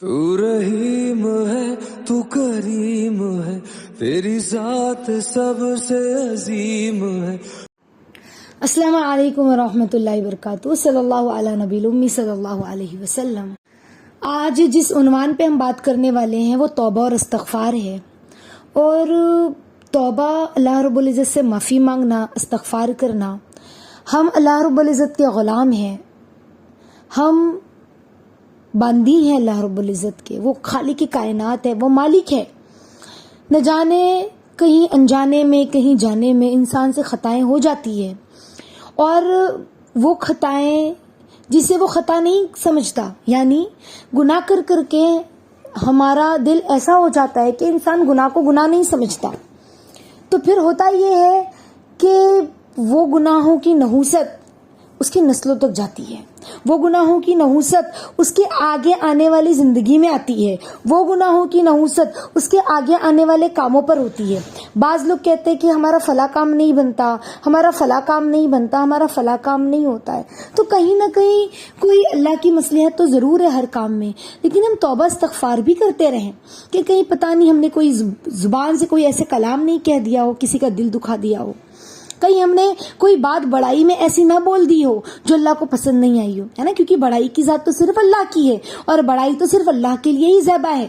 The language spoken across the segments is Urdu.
تو رحیم ہے تو کریم ہے تیری ذات سب سے عظیم ہے۔ السلام علیکم ورحمۃ اللہ وبرکاتہ۔ صلی اللہ علی نبی الامی صلی اللہ علیہ وسلم۔ آج جس عنوان پہ ہم بات کرنے والے ہیں وہ توبہ اور استغفار ہے۔ اور توبہ اللہ رب العزت سے معافی مانگنا، استغفار کرنا۔ ہم اللہ رب العزت کے غلام ہیں، ہم باندی ہیں اللہ رب العزت کے۔ وہ خالق کائنات ہے، وہ مالک ہے۔ نہ جانے کہیں انجانے میں کہیں جانے میں انسان سے خطائیں ہو جاتی ہے، اور وہ خطائیں جسے وہ خطا نہیں سمجھتا، یعنی گناہ کر کر کے ہمارا دل ایسا ہو جاتا ہے کہ انسان گناہ کو گناہ نہیں سمجھتا، تو پھر ہوتا یہ ہے کہ وہ گناہوں کی نحوست اس کی نسلوں تک جاتی ہے، وہ گناہوں کی نحوست اس کے آگے آنے والی زندگی میں آتی ہے، وہ گناہوں کی نحوست اس کے آگے آنے والے کاموں پر ہوتی ہے۔ بعض لوگ کہتے ہیں کہ ہمارا فلاں کام نہیں بنتا، ہمارا فلاں کام نہیں بنتا، ہمارا فلاں کام نہیں ہوتا ہے، تو کہیں نہ کہیں کوئی اللہ کی مصلحت تو ضرور ہے ہر کام میں، لیکن ہم توبہ استغفار بھی کرتے رہیں کہ کہیں پتہ نہیں ہم نے کوئی زبان سے کوئی ایسے کلام نہیں کہہ دیا ہو، کسی کا دل دکھا دیا ہو، کہیں ہم نے کوئی بات بڑائی میں ایسی نہ بول دی ہو جو اللہ کو پسند نہیں آئی ہو، ہے نا، کیونکہ بڑائی کی ذات تو صرف اللہ کی ہے، اور بڑائی تو صرف اللہ کے لیے ہی زیبا ہے،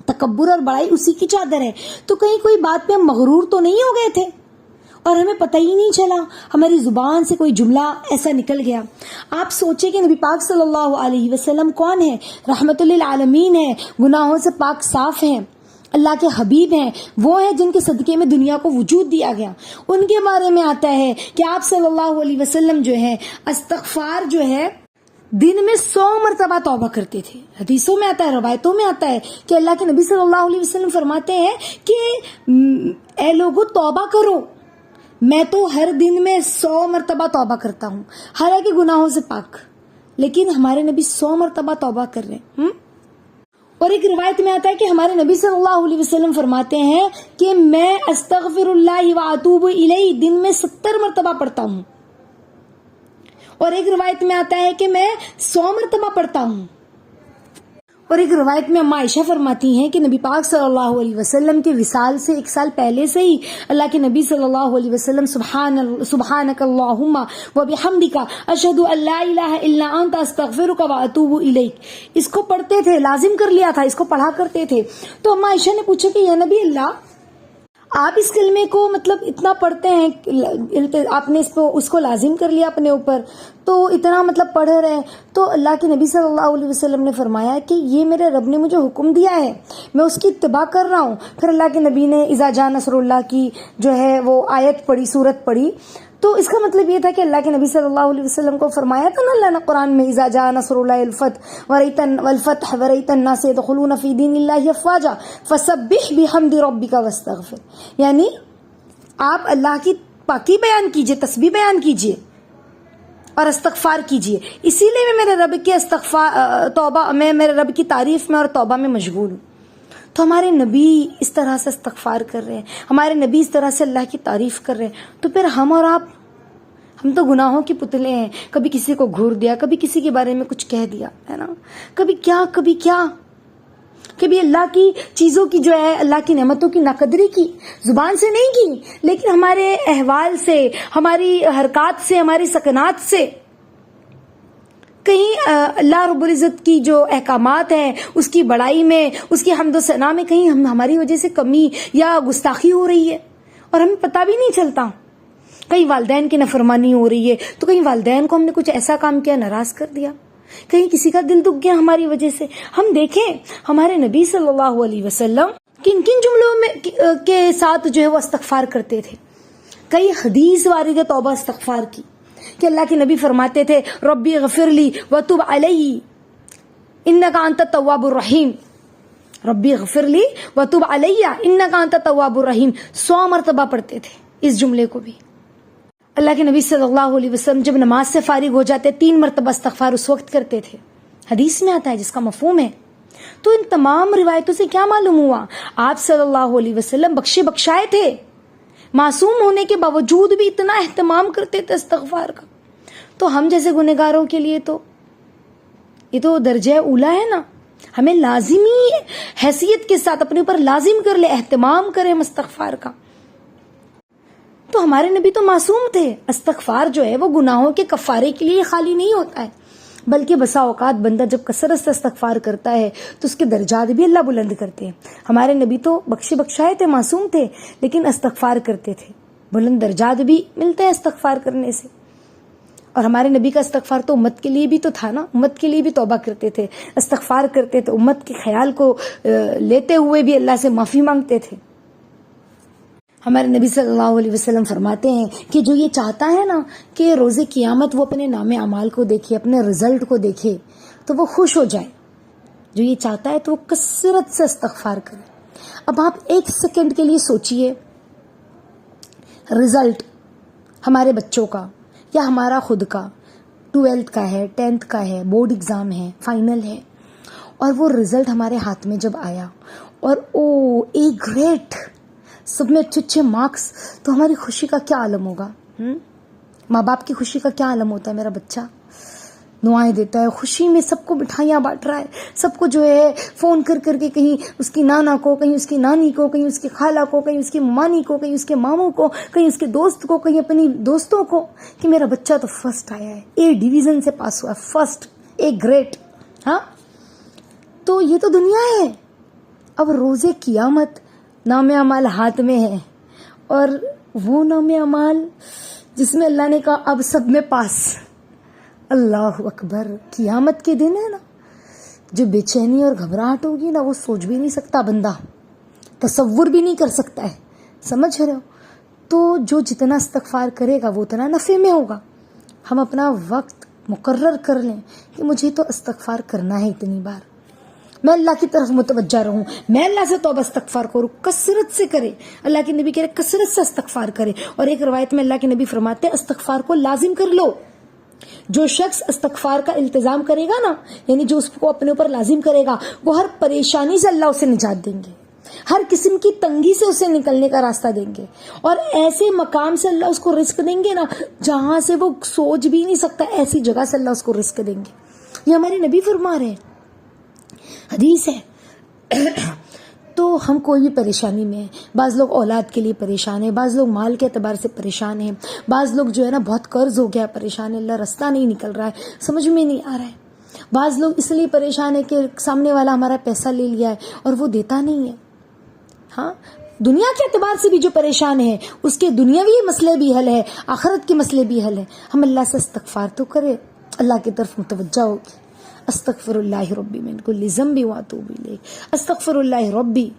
تکبر اور بڑائی اسی کی چادر ہے۔ تو کہیں کوئی بات پہ ہم مغرور تو نہیں ہو گئے تھے اور ہمیں پتہ ہی نہیں چلا، ہماری زبان سے کوئی جملہ ایسا نکل گیا۔ آپ سوچیں کہ نبی پاک صلی اللہ علیہ وسلم کون ہے؟ رحمت للعالمین ہے، گناہوں سے پاک صاف ہیں، اللہ کے حبیب ہیں، وہ ہیں جن کے صدقے میں دنیا کو وجود دیا گیا۔ ان کے بارے میں آتا ہے کہ آپ صلی اللہ علیہ وسلم جو ہے استغفار جو ہے دن میں 100 مرتبہ توبہ کرتے تھے۔ حدیثوں میں آتا ہے، روایتوں میں آتا ہے کہ اللہ کے نبی صلی اللہ علیہ وسلم فرماتے ہیں کہ اے لوگو توبہ کرو، میں تو ہر دن میں 100 مرتبہ توبہ کرتا ہوں، حالانکہ گناہوں سے پاک، لیکن ہمارے نبی 100 مرتبہ توبہ کر رہے ہیں۔ اور ایک روایت میں آتا ہے کہ ہمارے نبی صلی اللہ علیہ وسلم فرماتے ہیں کہ میں استغفر اللہ و اتوب الیہ دن میں 70 مرتبہ پڑھتا ہوں، اور ایک روایت میں آتا ہے کہ میں 100 مرتبہ پڑھتا ہوں۔ اور ایک روایت میں اما عائشہ فرماتی ہیں کہ نبی پاک صلی اللہ علیہ وسلم کے وصال سے 1 سال پہلے سے ہی اللہ کے نبی صلی اللہ علیہ وسلم سبحانک اللہم و بحمدک اشہد ان لا الہ الا انت استغفرک و اتوب الیک، اس کو پڑھتے تھے، لازم کر لیا تھا، اس کو پڑھا کرتے تھے۔ تو اما عائشہ نے پوچھا کہ یا نبی اللہ، آپ اس کلمے کو مطلب اتنا پڑھتے ہیں، آپ نے اس کو لازم کر لیا اپنے اوپر، تو اتنا مطلب پڑھ رہے ہیں، تو اللہ کے نبی صلی اللہ علیہ وسلم نے فرمایا کہ یہ میرے رب نے مجھے حکم دیا ہے، میں اس کی اتباع کر رہا ہوں۔ پھر اللہ کے نبی نے اذا جاء نصر اللہ کی جو ہے وہ آیت پڑھی، سورت پڑھی، تو اس کا مطلب یہ تھا کہ اللہ کے نبی صلی اللہ علیہ وسلم کو فرمایا تھا نا اللہ نے قرآن میں اذا جاء نصر اللہ والفتح ورأیت الناس يدخلون فی دین اللہ افواجا فسبح بحمد ربک واستغفر، یعنی آپ اللہ کی پاکی بیان کیجئے، تسبیح بیان کیجئے اور استغفار کیجئے۔ اسی لیے میں میرے رب کے میرے رب کی تعریف میں اور توبہ میں مشغول ہوں۔ تو ہمارے نبی اس طرح سے استغفار کر رہے ہیں، ہمارے نبی اس طرح سے اللہ کی تعریف کر رہے ہیں، تو پھر ہم اور آپ، ہم تو گناہوں کے پتلے ہیں، کبھی کسی کو گھور دیا، کبھی کسی کے بارے میں کچھ کہہ دیا، ہے نا، کبھی کیا کبھی اللہ کی چیزوں کی جو ہے، اللہ کی نعمتوں کی ناقدری کی، زبان سے نہیں کی، لیکن ہمارے احوال سے، ہماری حرکات سے، ہماری سکنات سے کہیں اللہ رب العزت کی جو احکامات ہیں اس کی بڑائی میں، اس کی حمد و ثنا میں کہیں ہماری وجہ سے کمی یا گستاخی ہو رہی ہے اور ہمیں پتہ بھی نہیں چلتا۔ کہیں والدین کی نافرمانی ہو رہی ہے تو کہیں والدین کو ہم نے کچھ ایسا کام کیا، ناراض کر دیا، کہیں کسی کا دل دکھ گیا ہماری وجہ سے۔ ہم دیکھیں ہمارے نبی صلی اللہ علیہ وسلم کن کن جملوں میں کے ساتھ جو ہے وہ استغفار کرتے تھے۔ کئی حدیث وارد ہے توبہ استغفار کی کہ اللہ کے نبی فرماتے تھے ربی اغفر لی وتب علی انک انت التواب الرحیم، ربی اغفر لی وتب علی انک انت التواب الرحیم 100 مرتبہ پڑھتے تھے اس جملے کو بھی۔ اللہ کے نبی صلی اللہ علیہ وسلم جب نماز سے فارغ ہو جاتے 3 مرتبہ استغفار اس وقت کرتے تھے، حدیث میں آتا ہے جس کا مفہوم ہے۔ تو ان تمام روایتوں سے کیا معلوم ہوا؟ آپ صلی اللہ علیہ وسلم بخشے بخشائے تھے، معصوم ہونے کے باوجود بھی اتنا اہتمام کرتے تھے استغفار کا۔ تو ہم جیسے گنہگاروں کے لیے تو یہ تو درجہ اولا ہے نا، ہمیں لازمی حیثیت کے ساتھ اپنے اوپر لازم کر لے، اہتمام کریں استغفار کا۔ تو ہمارے نبی تو معصوم تھے۔ استغفار جو ہے وہ گناہوں کے کفارے کے لیے خالی نہیں ہوتا ہے، بلکہ بسا اوقات بندہ جب کثرت سے استغفار کرتا ہے تو اس کے درجات بھی اللہ بلند کرتے ہیں۔ ہمارے نبی تو بخشائے تھے، معصوم تھے، لیکن استغفار کرتے تھے، بلند درجات بھی ملتے ہیں استغفار کرنے سے۔ اور ہمارے نبی کا استغفار تو امت کے لیے بھی تو تھا نا، امت کے لیے بھی توبہ کرتے تھے، استغفار کرتے تھے، امت کے خیال کو لیتے ہوئے بھی اللہ سے معافی مانگتے تھے۔ ہمارے نبی صلی اللہ علیہ وسلم فرماتے ہیں کہ جو یہ چاہتا ہے نا کہ روز قیامت وہ اپنے نام اعمال کو دیکھے، اپنے رزلٹ کو دیکھے تو وہ خوش ہو جائے، جو یہ چاہتا ہے تو وہ کثرت سے استغفار کرے۔ اب آپ ایک سیکنڈ کے لیے سوچئے، رزلٹ ہمارے بچوں کا یا ہمارا خود کا 12th کا ہے، 10th کا ہے، بورڈ ایگزام ہے، فائنل ہے، اور وہ رزلٹ ہمارے ہاتھ میں جب آیا اور اے گریٹ، سب میں اچھے مارکس، تو ہماری خوشی کا کیا عالم ہوگا؟ ماں باپ کی خوشی کا کیا عالم ہوتا ہے؟ میرا بچہ دعائیں دیتا ہے، خوشی میں سب کو مٹھائیاں بانٹ رہا ہے، سب کو جو ہے فون کر کے کہیں اس کی نانا کو، کہیں اس کی نانی کو، کہیں اس کی خالہ کو، کہیں اس کی ممانی کو، کہیں اس کے ماموں کو، کہیں اس کے دوست کو، کہیں اپنی دوستوں کو کہ میرا بچہ تو فرسٹ آیا ہے، اے ڈویژن سے پاس ہوا ہے، فرسٹ، اے گریٹ۔ ہاں، تو یہ تو دنیا ہے۔ اب روز قیامت نام اعمال ہاتھ میں ہے، اور وہ نام اعمال جس میں اللہ نے کہا اب سب میں پاس۔ اللہ اکبر، قیامت کے دن ہے نا، جو بے چینی اور گھبراہٹ ہوگی نا، وہ سوچ بھی نہیں سکتا بندہ، تصور بھی نہیں کر سکتا ہے، سمجھ رہے ہو؟ تو جو جتنا استغفار کرے گا وہ اتنا نفع میں ہوگا۔ ہم اپنا وقت مقرر کر لیں کہ مجھے تو استغفار کرنا ہے اتنی بار، میں اللہ کی طرف متوجہ رہوں، میں اللہ سے توبہ استغفار کروں، کثرت سے کرے۔ اللہ کے نبی کہہ رہے کثرت سے استغفار کرے، اور ایک روایت میں اللہ کے نبی فرماتے ہیں استغفار کو لازم کر لو۔ جو شخص استغفار کا التزام کرے گا نا، یعنی جو اس کو اپنے اوپر لازم کرے گا، وہ ہر پریشانی سے اللہ اسے نجات دیں گے، ہر قسم کی تنگی سے اسے نکلنے کا راستہ دیں گے، اور ایسے مقام سے اللہ اس کو رزق دیں گے نا جہاں سے وہ سوچ بھی نہیں سکتا، ایسی جگہ سے اللہ اس کو رزق دیں گے۔ یہ ہمارے نبی فرما رہے ہیں، حدیث ہے۔ تو ہم کوئی بھی پریشانی میں ہیں، بعض لوگ اولاد کے لیے پریشان ہیں، بعض لوگ مال کے اعتبار سے پریشان ہیں، بعض لوگ جو ہے نا بہت قرض ہو گیا پریشان ہے، اللہ رستہ نہیں نکل رہا ہے، سمجھ میں نہیں آ رہا ہے، بعض لوگ اس لیے پریشان ہے کہ سامنے والا ہمارا پیسہ لے لیا ہے اور وہ دیتا نہیں ہے۔ ہاں، دنیا کے اعتبار سے بھی جو پریشان ہے اس کے دنیاوی مسئلے بھی حل ہے، آخرت کے مسئلے بھی حل ہے۔ ہم اللہ سے استغفار تو کرے، اللہ کی طرف متوجہ ہوگی۔ استغفر اللہ ربی من کل ذنب واتوب الیہ، استغفر اللہ ربی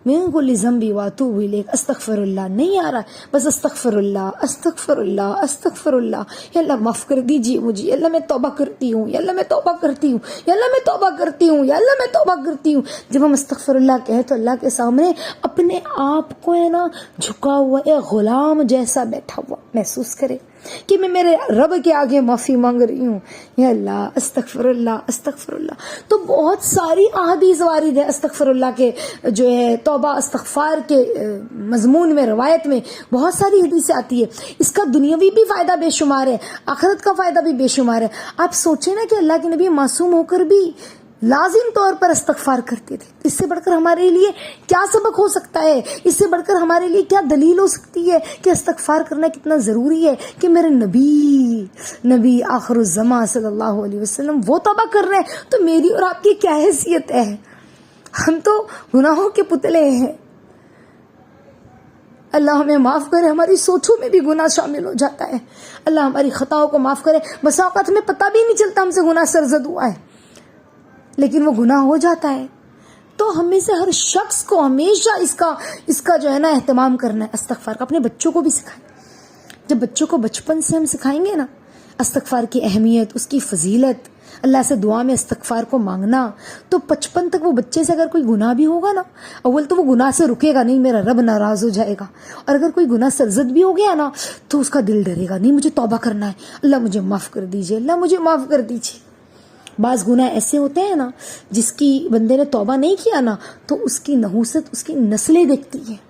من کل ذنب واتوب الیہ۔ استغفر اللہ نہیں آ رہا، بس استغفر اللہ، استغفر اللہ، استغفر اللہ۔ یا اللہ معاف کر دیجیے مجھے، یا اللہ میں توبہ کرتی ہوں، یا اللہ میں توبہ کرتی ہوں، یا اللہ میں توبہ کرتی ہوں، یا اللہ میں توبہ کرتی ہوں۔ جب ہم استغفر اللہ کہیں تو اللہ کے سامنے اپنے آپ کو ہے نا جھکا ہوا ایک غلام جیسا بیٹھا ہوا محسوس کرے کہ میں میرے رب کے آگے معافی مانگ رہی ہوں، یا اللہ استغفر اللہ، استغفر اللہ۔ تو بہت ساری احادیث وارد ہے استغفر اللہ کے، جو ہے توبہ استغفار کے مضمون میں، روایت میں بہت ساری حدیثیں آتی ہے۔ اس کا دنیاوی بھی فائدہ بے شمار ہے، آخرت کا فائدہ بھی بے شمار ہے۔ آپ سوچیں نا کہ اللہ کے نبی معصوم ہو کر بھی لازم طور پر استغفار کرتے تھے، اس سے بڑھ کر ہمارے لیے کیا سبق ہو سکتا ہے؟ اس سے بڑھ کر ہمارے لیے کیا دلیل ہو سکتی ہے کہ استغفار کرنا کتنا ضروری ہے؟ کہ میرے نبی آخر الزمان صلی اللہ علیہ وسلم وہ توبہ کر رہے ہیں، تو میری اور آپ کی کیا حیثیت ہے؟ ہم تو گناہوں کے پتلے ہیں۔ اللہ ہمیں معاف کرے، ہماری سوچوں میں بھی گناہ شامل ہو جاتا ہے، اللہ ہماری خطاؤں کو معاف کرے۔ بس اوقات ہمیں پتہ بھی نہیں چلتا ہم سے گناہ سرزد ہوا ہے، لیکن وہ گناہ ہو جاتا ہے۔ تو ہم میں سے ہر شخص کو ہمیشہ اس کا جو ہے نا اہتمام کرنا ہے استغفار کا۔ اپنے بچوں کو بھی سکھائیں، جب بچوں کو بچپن سے ہم سکھائیں گے نا استغفار کی اہمیت، اس کی فضیلت، اللہ سے دعا میں استغفار کو مانگنا، تو بچپن تک وہ بچے سے اگر کوئی گناہ بھی ہوگا نا، اول تو وہ گناہ سے رکے گا نہیں، میرا رب ناراض ہو جائے گا، اور اگر کوئی گناہ سرزد بھی ہو گیا نا تو اس کا دل ڈرے گا، نہیں مجھے توبہ کرنا ہے، اللہ مجھے معاف کر دیجئے، اللہ مجھے معاف کر دیجئے۔ بعض گناہ ایسے ہوتے ہیں نا جس کی بندے نے توبہ نہیں کیا نا تو اس کی نحوست اس کی نسلیں دیکھتی ہیں۔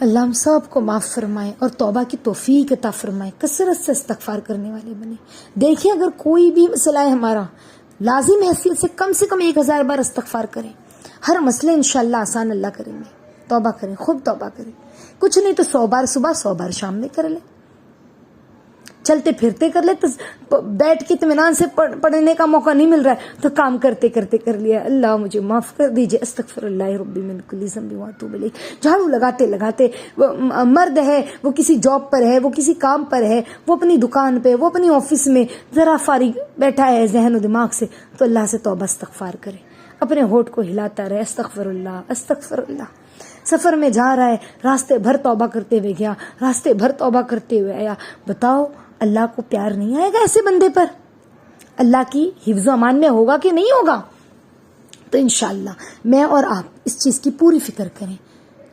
اللہ ہم سب کو معاف فرمائے اور توبہ کی توفیق عطا فرمائے، کثرت سے استغفار کرنے والے بنے۔ دیکھیں اگر کوئی بھی مسئلہ ہے ہمارا، لازم حیثیت سے کم 1000 بار استغفار کریں. ہر مسئلے انشاءاللہ آسان اللہ کریں گے. توبہ کریں، خوب توبہ کریں. کچھ نہیں تو 100 بار صبح 100 بار شام میں کر لیں. چلتے پھرتے کر لے تو بیٹھ کے اطمینان سے پڑھنے کا موقع نہیں مل رہا ہے تو کام کرتے کرتے کر لیا. اللہ مجھے معاف کر دیجئے، استغفر اللہ ربی من کل ذنب واتوب الیہ. جھاڑو لگاتے لگاتے، مرد ہے وہ کسی جاب پر ہے، وہ کسی کام پر ہے، وہ اپنی دکان پہ، وہ اپنی آفس میں ذرا فارغ بیٹھا ہے ذہن و دماغ سے، تو اللہ سے توبہ استغفار کرے. اپنے ہونٹ کو ہلاتا رہے، استغفر اللہ استغفر اللہ. سفر میں جا رہا ہے، راستے بھر توبہ کرتے ہوئے گیا، راستے بھر توبہ کرتے ہوئے آیا. بتاؤ اللہ کو پیار نہیں آئے گا ایسے بندے پر؟ اللہ کی حفظ و امان میں ہوگا کہ نہیں ہوگا؟ تو انشاءاللہ میں اور آپ اس چیز کی پوری فکر کریں،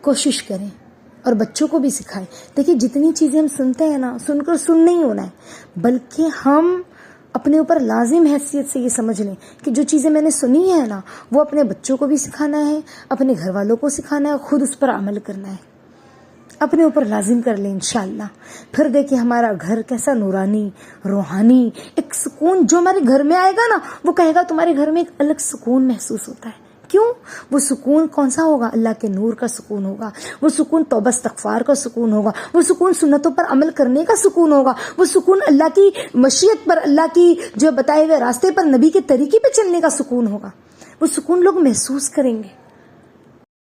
کوشش کریں اور بچوں کو بھی سکھائیں. دیکھیں جتنی چیزیں ہم سنتے ہیں نا، سن کر سن نہیں ہونا ہے، بلکہ ہم اپنے اوپر لازم حیثیت سے یہ سمجھ لیں کہ جو چیزیں میں نے سنی ہے نا، وہ اپنے بچوں کو بھی سکھانا ہے، اپنے گھر والوں کو سکھانا ہے، خود اس پر عمل کرنا ہے. اپنے اوپر لازم کر لیں انشاءاللہ. پھر دیکھیں ہمارا گھر کیسا نورانی، روحانی، ایک سکون جو ہمارے گھر میں آئے گا نا، وہ کہے گا تمہارے گھر میں ایک الگ سکون محسوس ہوتا ہے. کیوں؟ وہ سکون کون سا ہوگا؟ اللہ کے نور کا سکون ہوگا. وہ سکون توبہ استغفار کا سکون ہوگا. وہ سکون سنتوں پر عمل کرنے کا سکون ہوگا. وہ سکون اللہ کی مشیت پر، اللہ کی جو بتائے ہوئے راستے پر، نبی کے طریقے پہ چلنے کا سکون ہوگا. وہ سکون لوگ محسوس کریں گے.